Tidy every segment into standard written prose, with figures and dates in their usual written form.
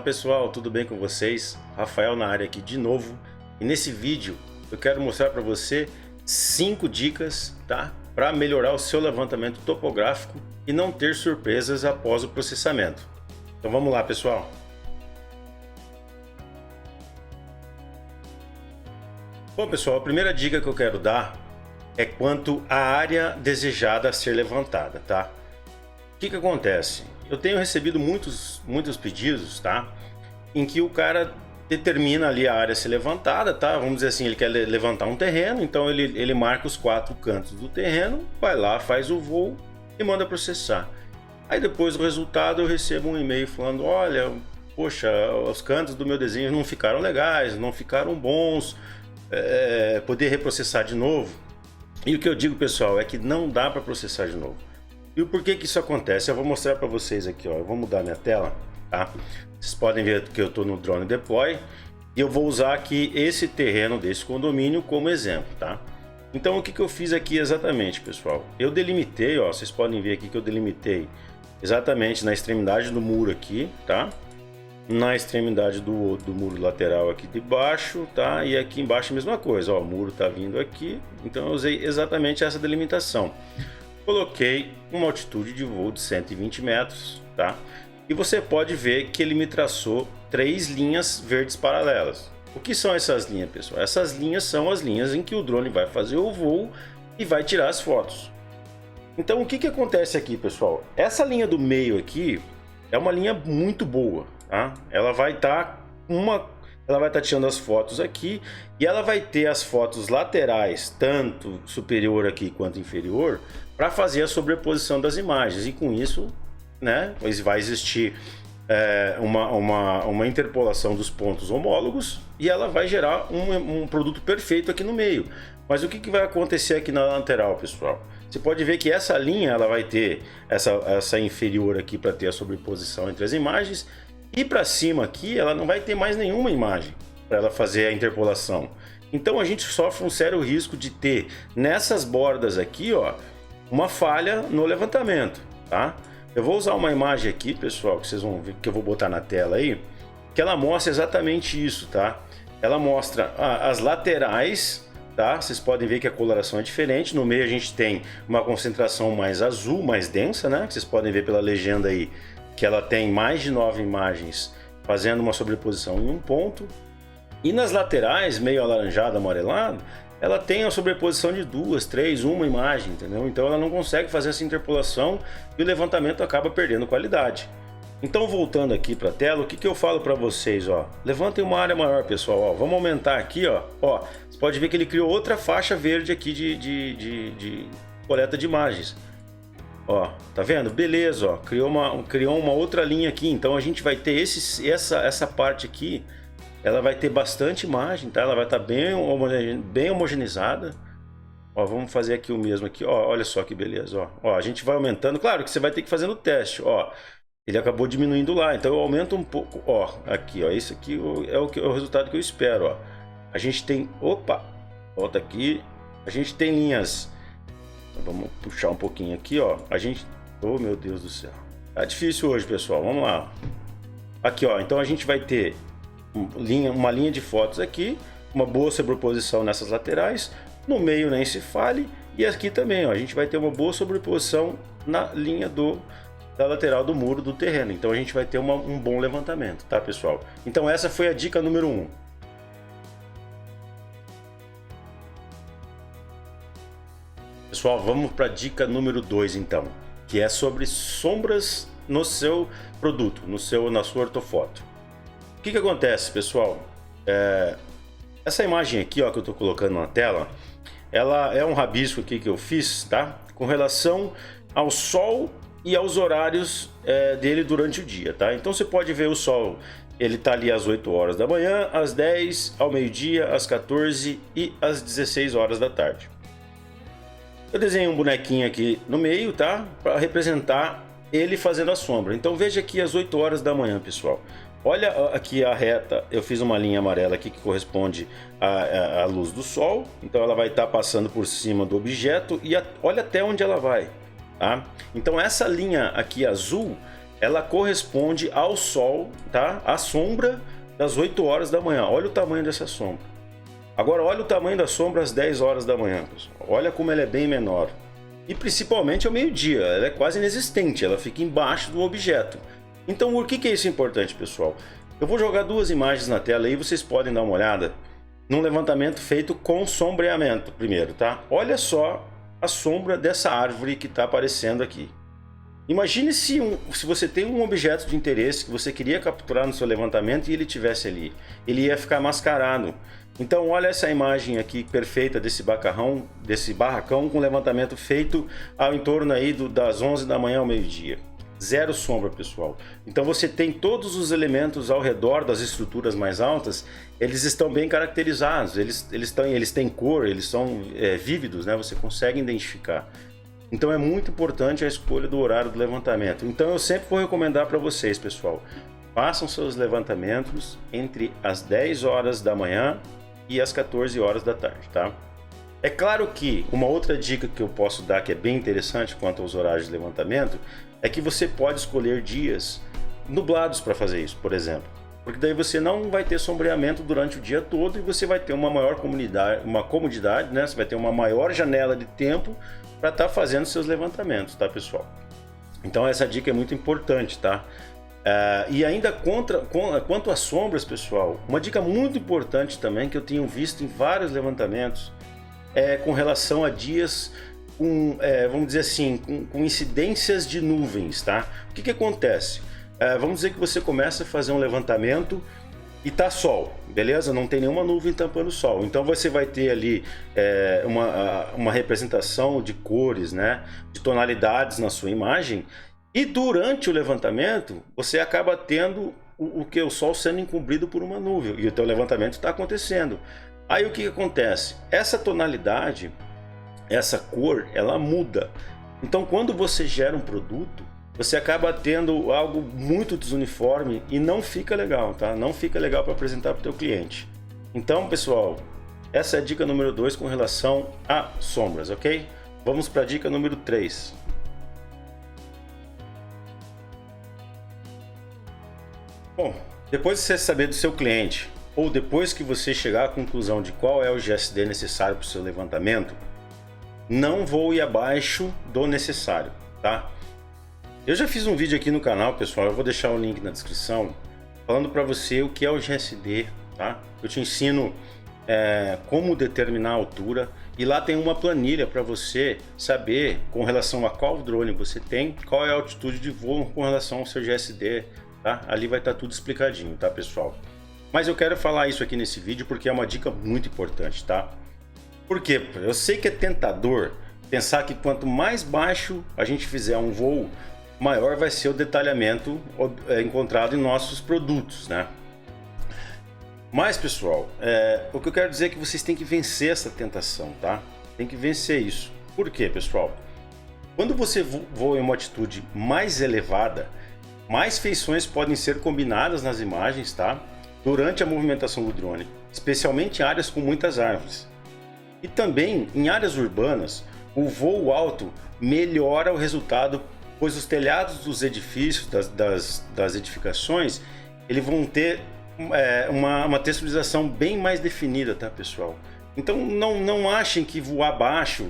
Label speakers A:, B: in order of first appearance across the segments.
A: Fala pessoal, tudo bem com vocês? Rafael na área aqui de novo. E nesse vídeo eu quero mostrar para você 5 dicas, tá? Para melhorar o seu levantamento topográfico e não ter surpresas após o processamento. Então vamos lá, pessoal. Bom pessoal, a primeira dica que eu quero dar é quanto à área desejada a ser levantada, tá? O que acontece? Eu tenho recebido muitos pedidos, tá? Em que o cara determina ali a área a ser levantada, tá? Vamos dizer assim, ele quer levantar um terreno, então ele marca os 4 cantos do terreno, vai lá, faz o voo e manda processar. Aí depois do resultado eu recebo um e-mail falando, olha, poxa, os cantos do meu desenho não ficaram legais, não ficaram bons, poder reprocessar de novo. E o que eu digo, pessoal, é que não dá para processar de novo. E o porquê que isso acontece? Eu vou mostrar para vocês aqui, ó. Eu vou mudar minha tela, tá? Vocês podem ver que eu estou no Drone Deploy e eu vou usar aqui esse terreno desse condomínio como exemplo, tá? Então o que eu fiz aqui exatamente, pessoal? Eu delimitei, ó, vocês podem ver aqui que eu delimitei exatamente na extremidade do muro aqui, tá? Na extremidade do muro lateral aqui de baixo, tá? E aqui embaixo a mesma coisa, ó, o muro tá vindo aqui, então eu usei exatamente essa delimitação. Coloquei uma altitude de voo de 120 metros, tá? E você pode ver que ele me traçou 3 linhas verdes paralelas. O que são essas linhas, pessoal? Essas linhas são as linhas em que o drone vai fazer o voo e vai tirar as fotos. Então o que acontece aqui, pessoal? Essa linha do meio aqui é uma linha muito boa, tá? Ela vai estar tirando as fotos aqui e ela vai ter as fotos laterais, tanto superior aqui quanto inferior, para fazer a sobreposição das imagens, e com isso, né, vai existir uma interpolação dos pontos homólogos e ela vai gerar um produto perfeito aqui no meio. Mas o que vai acontecer aqui na lateral, pessoal? Você pode ver que essa linha ela vai ter essa inferior aqui para ter a sobreposição entre as imagens, e para cima aqui ela não vai ter mais nenhuma imagem para ela fazer a interpolação. Então a gente sofre um sério risco de ter nessas bordas aqui, ó, uma falha no levantamento, tá? Eu vou usar uma imagem aqui, pessoal, que vocês vão ver, que eu vou botar na tela aí, que ela mostra exatamente isso, tá? Ela mostra as laterais, tá? Vocês podem ver que a coloração é diferente. No meio a gente tem uma concentração mais azul, mais densa, né? Vocês podem ver pela legenda aí que ela tem mais de 9 imagens fazendo uma sobreposição em um ponto. E nas laterais, meio alaranjado, amarelado, ela tem a sobreposição de 2, 3, uma imagem, entendeu? Então ela não consegue fazer essa interpolação e o levantamento acaba perdendo qualidade. Então voltando aqui para a tela, o que eu falo para vocês, ó? Levantem uma área maior, pessoal, ó. Vamos aumentar aqui, ó. Você pode ver que ele criou outra faixa verde aqui de coleta de imagens. Ó, tá vendo? Beleza, ó. Criou uma outra linha aqui. Então a gente vai ter essa parte aqui. Ela vai ter bastante imagem, tá? Ela vai estar bem homogeneizada. Ó, vamos fazer aqui o mesmo aqui, ó. Olha só que beleza, ó. Ó, a gente vai aumentando. Claro que você vai ter que fazer no teste, ó. Ele acabou diminuindo lá, então eu aumento um pouco, ó. Aqui, ó. Isso aqui é o resultado que eu espero, ó. A gente tem, opa, volta aqui. A gente tem linhas. Vamos puxar um pouquinho aqui, ó. A gente, oh meu Deus do céu. Tá difícil hoje, pessoal. Vamos lá. Aqui, ó. Então a gente vai ter uma linha de fotos aqui, uma boa sobreposição nessas laterais, no meio nem se fale, e aqui também, ó, a gente vai ter uma boa sobreposição na linha da lateral do muro do terreno. Então a gente vai ter um bom levantamento, tá, pessoal? Então essa foi a dica número 1. Pessoal, vamos para a dica número 2 então, que é sobre sombras no seu produto, na sua ortofoto. O que acontece, pessoal? Essa imagem aqui, ó, que eu estou colocando na tela, ela é um rabisco aqui que eu fiz, tá? Com relação ao sol e aos horários dele durante o dia, tá? Então você pode ver o sol, ele tá ali às 8 horas da manhã, às 10, ao meio-dia, às 14 e às 16 horas da tarde. Eu desenhei um bonequinho aqui no meio, tá? Para representar ele fazendo a sombra. Então veja aqui às 8 horas da manhã, pessoal. Olha aqui a reta, eu fiz uma linha amarela aqui que corresponde à luz do sol. Então ela vai estar passando por cima do objeto e olha até onde ela vai, tá? Então essa linha aqui azul ela corresponde ao sol, tá? A sombra das 8 horas da manhã. Olha o tamanho dessa sombra. Agora olha o tamanho da sombra às 10 horas da manhã, pessoal. Olha como ela é bem menor. E principalmente ao meio-dia, ela é quase inexistente, ela fica embaixo do objeto. Então por que é isso importante, pessoal? Eu vou jogar duas imagens na tela aí, vocês podem dar uma olhada num levantamento feito com sombreamento primeiro, tá? Olha só a sombra dessa árvore que está aparecendo aqui. Imagine se você tem um objeto de interesse que você queria capturar no seu levantamento e ele tivesse ali. Ele ia ficar mascarado. Então olha essa imagem aqui perfeita desse barracão com levantamento feito ao entorno aí das 11 da manhã ao meio-dia. Zero sombra, pessoal. Então você tem todos os elementos ao redor das estruturas mais altas, eles estão bem caracterizados, eles têm cor, eles são vívidos, né? Você consegue identificar. Então é muito importante a escolha do horário do levantamento. Então eu sempre vou recomendar para vocês, pessoal, façam seus levantamentos entre as 10 horas da manhã e as 14 horas da tarde, tá? É claro que uma outra dica que eu posso dar que é bem interessante quanto aos horários de levantamento é que você pode escolher dias nublados para fazer isso, por exemplo. Porque daí você não vai ter sombreamento durante o dia todo e você vai ter uma maior comodidade, né? Você vai ter uma maior janela de tempo para estar fazendo seus levantamentos, tá, pessoal? Então essa dica é muito importante, tá? E ainda quanto às sombras, pessoal, uma dica muito importante também que eu tenho visto em vários levantamentos é com relação a dias com, vamos dizer assim, com incidências de nuvens, tá? O que acontece? Vamos dizer que você começa a fazer um levantamento e tá sol, beleza? Não tem nenhuma nuvem tampando o sol. Então você vai ter ali uma representação de cores, né? De tonalidades na sua imagem. E durante o levantamento, você acaba tendo o sol sendo encobrido por uma nuvem. E o teu levantamento está acontecendo. Aí o que acontece? Essa tonalidade, essa cor, ela muda. Então quando você gera um produto, você acaba tendo algo muito desuniforme e não fica legal, tá? Não fica legal para apresentar para o teu cliente. Então, pessoal, essa é a dica número 2 com relação a sombras, ok? Vamos para a dica número 3. Bom, depois de você saber do seu cliente, ou depois que você chegar à conclusão de qual é o GSD necessário para o seu levantamento, não voe abaixo do necessário, tá? Eu já fiz um vídeo aqui no canal, pessoal, eu vou deixar o link na descrição, falando para você o que é o GSD, tá? Eu te ensino como determinar a altura e lá tem uma planilha para você saber com relação a qual drone você tem, qual é a altitude de voo com relação ao seu GSD, tá? Ali vai estar tudo explicadinho, tá, pessoal? Mas eu quero falar isso aqui nesse vídeo porque é uma dica muito importante, tá? Por quê? Eu sei que é tentador pensar que quanto mais baixo a gente fizer um voo, maior vai ser o detalhamento encontrado em nossos produtos, né? Mas, pessoal, o que eu quero dizer é que vocês têm que vencer essa tentação, tá? Tem que vencer isso. Por quê, pessoal? Quando você voa em uma altitude mais elevada, mais feições podem ser combinadas nas imagens, tá? Durante a movimentação do drone, especialmente em áreas com muitas árvores. E também em áreas urbanas, o voo alto melhora o resultado, pois os telhados dos edifícios, das edificações, eles vão ter uma texturização bem mais definida, tá, pessoal? Então não achem que voar baixo,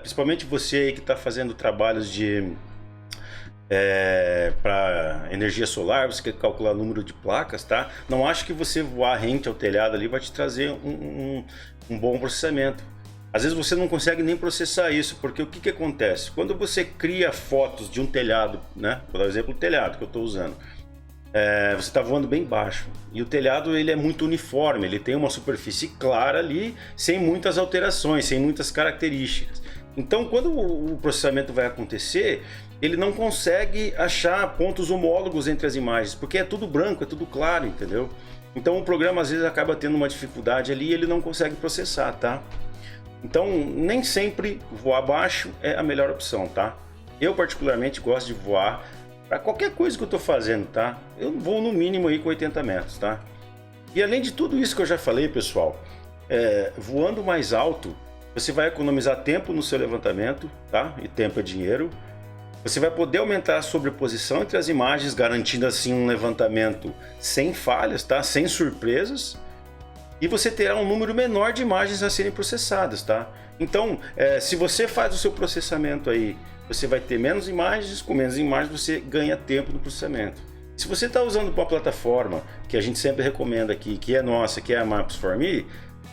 A: principalmente você aí que está fazendo trabalhos para energia solar, você quer calcular o número de placas, tá? Não acho que você voar rente ao telhado ali vai te trazer um bom processamento. Às vezes você não consegue nem processar isso, porque o que acontece? Quando você cria fotos de um telhado, né? Por exemplo, o telhado que eu estou usando, você está voando bem baixo e o telhado ele é muito uniforme, ele tem uma superfície clara ali, sem muitas alterações, sem muitas características. Então, quando o processamento vai acontecer, ele não consegue achar pontos homólogos entre as imagens, porque é tudo branco, é tudo claro, entendeu? Então o programa às vezes acaba tendo uma dificuldade ali e ele não consegue processar, tá? Então, nem sempre voar baixo é a melhor opção, tá? Eu particularmente gosto de voar para qualquer coisa que eu estou fazendo, tá? Eu vou no mínimo aí com 80 metros, tá? E além de tudo isso que eu já falei, pessoal, voando mais alto, você vai economizar tempo no seu levantamento, tá? E tempo é dinheiro. Você vai poder aumentar a sobreposição entre as imagens, garantindo assim um levantamento sem falhas, tá? Sem surpresas. E você terá um número menor de imagens a serem processadas, tá? Então, se você faz o seu processamento aí, você vai ter menos imagens, com menos imagens você ganha tempo no processamento. Se você está usando uma plataforma que a gente sempre recomenda aqui, que é nossa, que é a Maps4Me,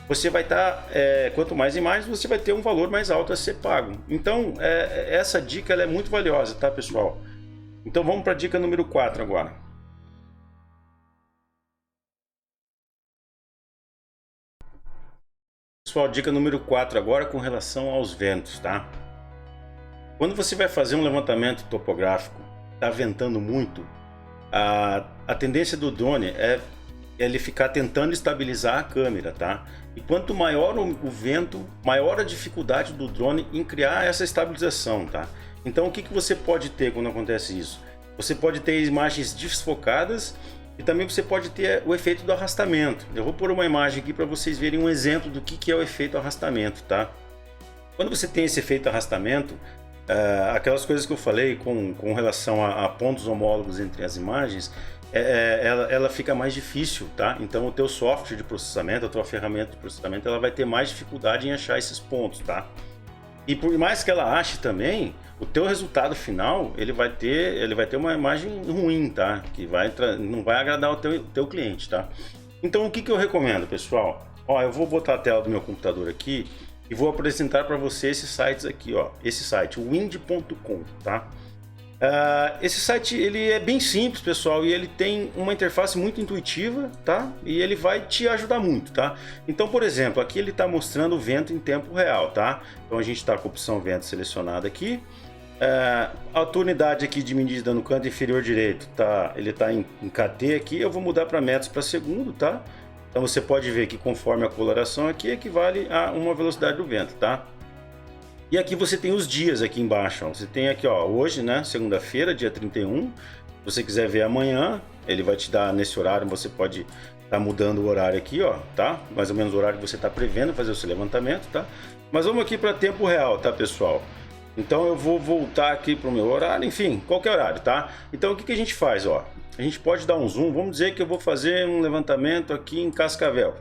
A: você vai estar, quanto mais imagens, você vai ter um valor mais alto a ser pago. Então, essa dica ela é muito valiosa, tá, pessoal? Então, vamos para a dica número 4 agora. Pessoal, dica número 4 agora com relação aos ventos, tá? Quando você vai fazer um levantamento topográfico, tá ventando muito, a tendência do drone é ele ficar tentando estabilizar a câmera, tá? E quanto maior o vento, maior a dificuldade do drone em criar essa estabilização, tá? Então o que você pode ter quando acontece isso? Você pode ter imagens desfocadas e também você pode ter o efeito do arrastamento. Eu vou pôr uma imagem aqui para vocês verem um exemplo do que é o efeito arrastamento, tá? Quando você tem esse efeito arrastamento, aquelas coisas que eu falei com relação a pontos homólogos entre as imagens, ela fica mais difícil, tá? Então o teu software de processamento, a tua ferramenta de processamento, ela vai ter mais dificuldade em achar esses pontos, tá? E por mais que ela ache também, o teu resultado final, ele vai ter uma imagem ruim, tá? Que não vai agradar o teu cliente, tá? Então o que eu recomendo, pessoal? Ó, eu vou botar a tela do meu computador aqui e vou apresentar para você esses sites aqui, ó. Esse site, wind.com, tá? Esse site ele é bem simples, pessoal, e ele tem uma interface muito intuitiva, tá? E ele vai te ajudar muito, tá? Então, por exemplo, aqui ele está mostrando o vento em tempo real, tá? Então a gente está com a opção vento selecionada aqui. A tua unidade aqui de medida no canto inferior direito, tá? Ele está em KT aqui. Eu vou mudar para metros para segundo, tá? Então você pode ver que conforme a coloração aqui equivale a uma velocidade do vento, tá? E aqui você tem os dias aqui embaixo, ó. Você tem aqui, ó, hoje, né, segunda-feira, dia 31. Se você quiser ver amanhã, ele vai te dar nesse horário, você pode estar mudando o horário aqui, ó, tá? Mais ou menos o horário que você está prevendo fazer o seu levantamento, tá? Mas vamos aqui para tempo real, tá, pessoal? Então eu vou voltar aqui para o meu horário, enfim, qualquer horário, tá? Então o que a gente faz, ó? A gente pode dar um zoom, vamos dizer que eu vou fazer um levantamento aqui em Cascavel,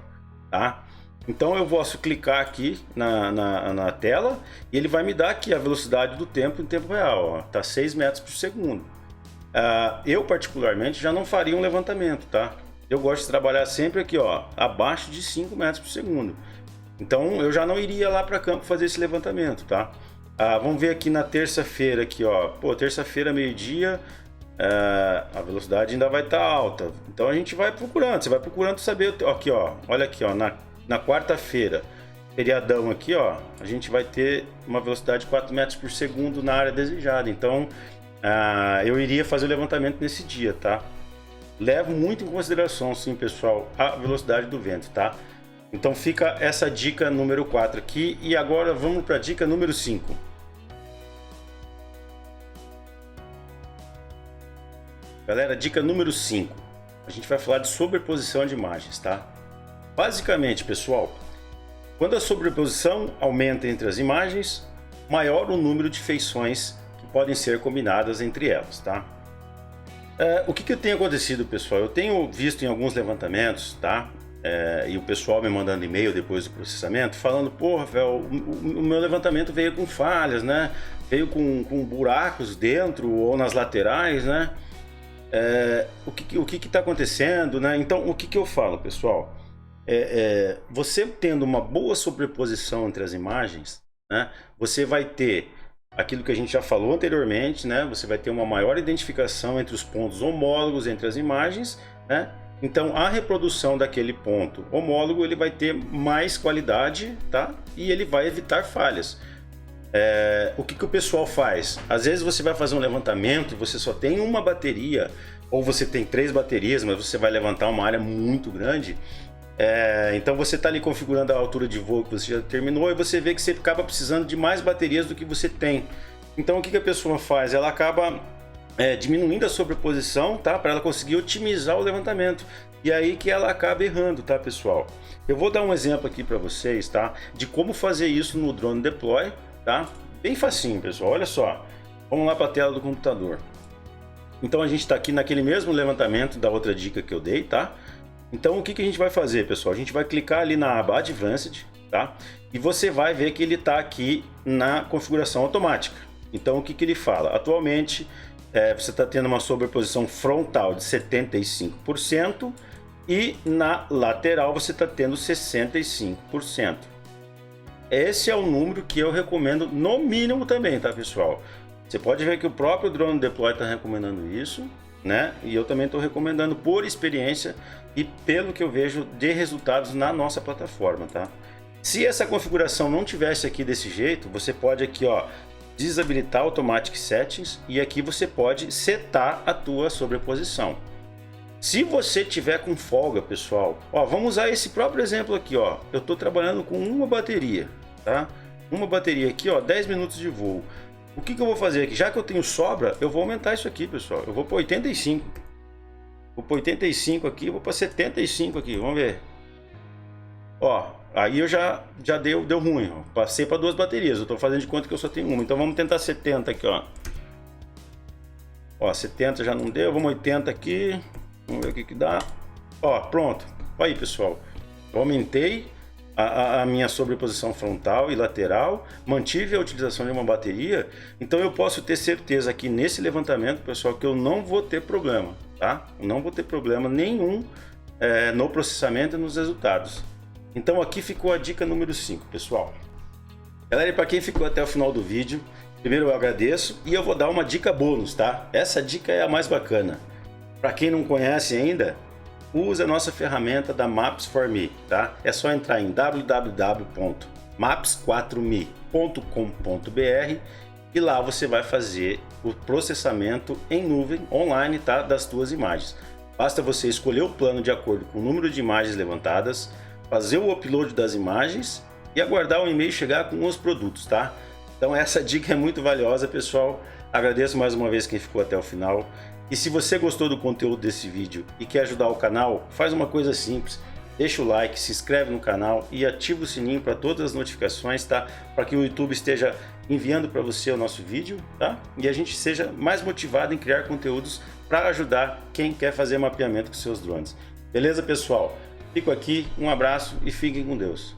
A: tá? Então eu posso clicar aqui na tela e ele vai me dar aqui a velocidade do tempo em tempo real, ó, tá 6 metros por segundo. Eu particularmente já não faria um levantamento, tá? Eu gosto de trabalhar sempre aqui, ó, abaixo de 5 metros por segundo. Então eu já não iria lá para campo fazer esse levantamento, tá? Vamos ver aqui na terça-feira aqui, ó. Pô, terça-feira, meio-dia, a velocidade ainda vai estar alta. Então a gente vai procurando, você vai procurando saber aqui, ó. Olha aqui, ó, na quarta-feira, feriadão aqui, ó, a gente vai ter uma velocidade de 4 metros por segundo na área desejada. Então eu iria fazer o levantamento nesse dia, tá? Levo muito em consideração, sim, pessoal, a velocidade do vento, tá? Então fica essa dica número 4 aqui. E agora vamos para a dica número 5. Galera, dica número 5. A gente vai falar de sobreposição de imagens, tá? Basicamente, pessoal, quando a sobreposição aumenta entre as imagens, maior o número de feições que podem ser combinadas entre elas, tá? O que tem acontecido, pessoal? Eu tenho visto em alguns levantamentos, tá? E o pessoal me mandando e-mail depois do processamento falando, porra, Rafael, o meu levantamento veio com falhas, né? Veio com buracos dentro ou nas laterais, né? O que está acontecendo, né? Então, o que eu falo, pessoal? Você tendo uma boa sobreposição entre as imagens, né? Você vai ter aquilo que a gente já falou anteriormente, né? Você vai ter uma maior identificação entre os pontos homólogos entre as imagens, né? Então a reprodução daquele ponto homólogo ele vai ter mais qualidade, tá? E ele vai evitar falhas. O que o pessoal faz? Às vezes você vai fazer um levantamento e você só tem uma bateria, ou você tem 3 baterias, mas você vai levantar uma área muito grande. Então você está ali configurando a altura de voo que você já terminou e você vê que você acaba precisando de mais baterias do que você tem. Então o que a pessoa faz? Ela acaba diminuindo a sobreposição, tá? Para ela conseguir otimizar o levantamento. E aí que ela acaba errando, tá, pessoal? Eu vou dar um exemplo aqui para vocês, tá? De como fazer isso no Drone Deploy, tá? Bem facinho, pessoal. Olha só. Vamos lá para a tela do computador. Então a gente está aqui naquele mesmo levantamento da outra dica que eu dei, tá? Então o que a gente vai fazer, pessoal? A gente vai clicar ali na aba Advanced, tá? E você vai ver que ele está aqui na configuração automática. Então o que ele fala? Atualmente você está tendo uma sobreposição frontal de 75% e na lateral você está tendo 65%. Esse é o número que eu recomendo no mínimo também, tá, pessoal? Você pode ver que o próprio Drone Deploy está recomendando isso, né? E eu também estou recomendando por experiência e pelo que eu vejo de resultados na nossa plataforma, tá? Se essa configuração não tivesse aqui desse jeito, você pode aqui, ó, desabilitar Automatic Settings e aqui você pode setar a tua sobreposição. Se você tiver com folga, pessoal, ó, vamos usar esse próprio exemplo aqui, ó. Eu estou trabalhando com uma bateria, tá? Uma bateria aqui, ó, 10 minutos de voo. O que eu vou fazer aqui? Já que eu tenho sobra, eu vou aumentar isso aqui, pessoal. Eu vou para 85. Vou para 85 aqui, vou para 75 aqui, vamos ver. Ó, aí eu já deu ruim, ó. Passei para 2 baterias, eu estou fazendo de conta que eu só tenho uma. Então vamos tentar 70 aqui, ó. Ó, 70 já não deu, vamos 80 aqui. Vamos ver o que dá. Ó, pronto. Aí, pessoal. Eu aumentei a minha sobreposição frontal e lateral, mantive a utilização de uma bateria, então eu posso ter certeza aqui nesse levantamento, pessoal, que eu não vou ter problema, tá? Não vou ter problema nenhum no processamento e nos resultados. Então aqui ficou a dica número 5, pessoal. Galera, e para quem ficou até o final do vídeo, primeiro eu agradeço e eu vou dar uma dica bônus, tá? Essa dica é a mais bacana. Para quem não conhece ainda, use a nossa ferramenta da Maps4Me, tá? É só entrar em www.maps4me.com.br e lá você vai fazer o processamento em nuvem online, tá? Das tuas imagens. Basta você escolher o plano de acordo com o número de imagens levantadas, fazer o upload das imagens e aguardar o e-mail chegar com os produtos, tá? Então essa dica é muito valiosa, pessoal. Agradeço mais uma vez quem ficou até o final. E se você gostou do conteúdo desse vídeo e quer ajudar o canal, faz uma coisa simples. Deixa o like, se inscreve no canal e ativa o sininho para todas as notificações, tá? Para que o YouTube esteja enviando para você o nosso vídeo, tá? E a gente seja mais motivado em criar conteúdos para ajudar quem quer fazer mapeamento com seus drones. Beleza, pessoal? Fico aqui, um abraço e fiquem com Deus.